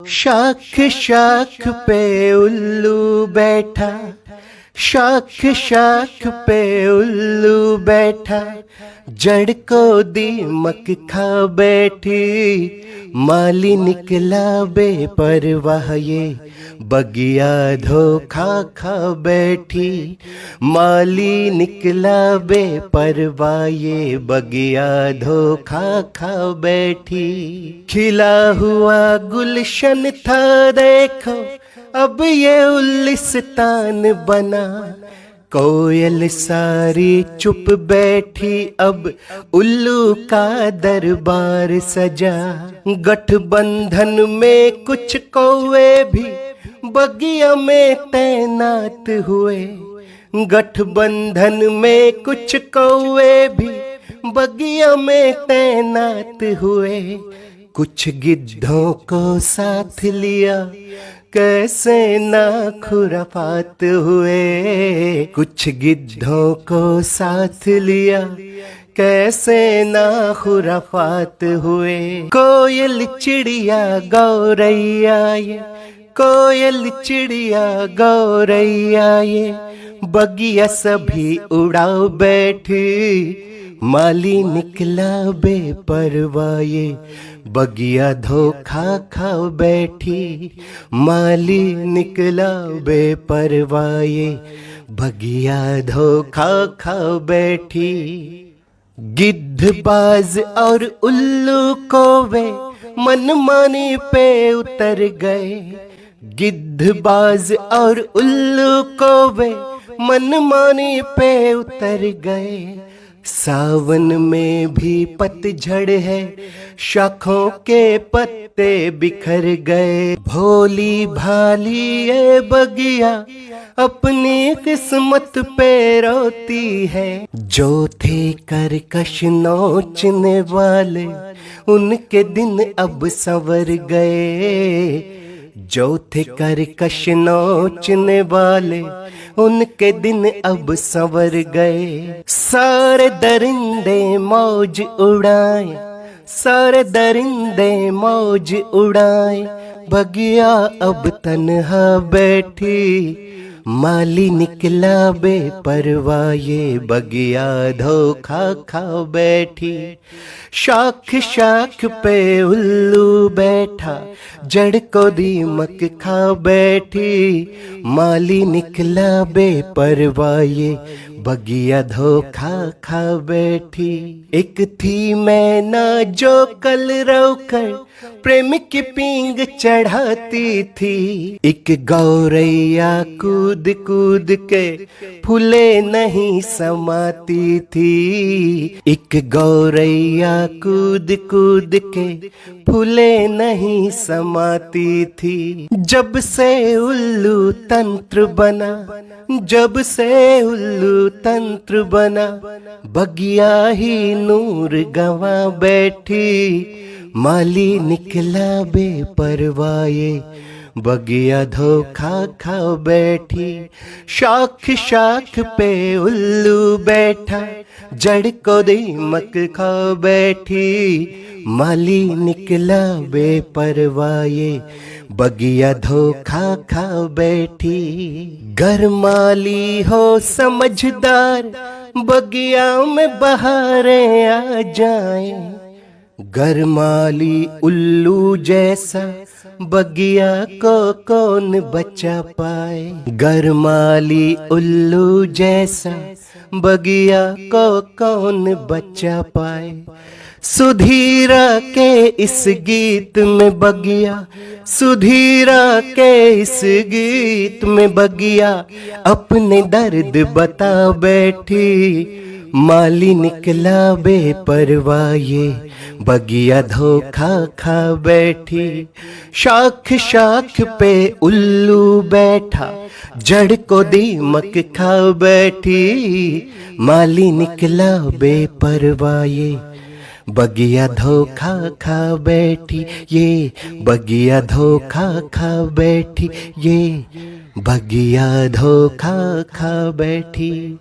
शाख शाख पे उल्लू बैठा, शाख शाख पे उल्लू बैठा, जड़ को दीमक खा बैठी, माली निकला बेपरवाह ये बगिया धोखा खा बैठी, माली निकला बेपरवाह ये बगिया धोखा खा बैठी। खिला हुआ गुलशन था देखो, अब ये उल्लिस्तान बना, कोयल सारी चुप बैठी, अब उल्लू का दरबार सजा। गठबंधन में कुछ कौवे भी बगिया में तैनात हुए, गठबंधन में कुछ कौवे भी बगिया में तैनात हुए, कुछ गिद्धों को साथ लिया, कैसे ना खुराफात हुए, कुछ गिद्धों को साथ लिया, कैसे ना खुराफात हुए। कोयल चिड़िया गौरैया ये, कोयल चिड़िया गौरैया ये, बगिया सभी उड़ाओ बैठी, माली निकला बेपरवाह ये बगिया धोखा खा बैठी, माली निकला बेपरवाह ये बगिया धोखा खा बैठी। गिद्धबाज और उल्लू कौवे मनमानी पे उतर गए, गिद्धबाज और उल्लू कौवे मनमानी पे उतर गए। सावन में भी पतझड़ है, शाखों के पत्ते बिखर गए, भोली भाली ये बगिया अपनी किस्मत पे रोती है। जो थे करकश नोचने वाले, उनके दिन अब संवर गए, जो थे करकश नोचने वाले, उनके दिन अब संवर गए। सारे दरिंदे मौज उड़ाए, सारे दरिंदे मौज उड़ाए, बगिया अब तन्हा बैठी, माली निकला बेपरवाह ये बगिया धोखा खा बैठी। शाख शाख पे उल्लू बैठा, जड़ को दीमक खा बैठी, माली निकला बेपरवाह ये बगिया धोखा खा बैठी। एक थी मैना जो कल रोकर प्रेम की पींग चढ़ाती थी, एक गौरैया कूद कूद के फूले नहीं समाती थी, एक गौरैया कूद कूद के फूले नहीं समाती थी। जब से उल्लू तंत्र बना, जब से उल्लू तंत्र बना, बगिया ही नूर गंवा बैठी, माली निकला बेपरवाह ये बगिया धोखा खा बैठी। शाख शाख पे उल्लू बैठा, जड़ को दीमक खा बैठी, माली निकला बेपरवाह ये बगिया धोखा खा बैठी। घर माली हो समझदार, बगिया में बहारें आ जाएं, घर माली उल्लू जैसा बगिया को कौन बचा पाए, घर माली उल्लू जैसा बगिया को कौन बचा पाए। सुधीरा के इस गीत में बगिया, सुधीरा के इस गीत में बगिया अपने दर्द बता बैठी, माली निकला बेपरवाह ये बगिया धोखा खा बैठी। शाख शाख पे उल्लू बैठा, जड़ को दीमक खा बैठी, माली निकला बेपरवाह ये बगिया धोखा खा बैठी, ये बगिया धोखा खा बैठी, ये बगिया धोखा खा बैठी।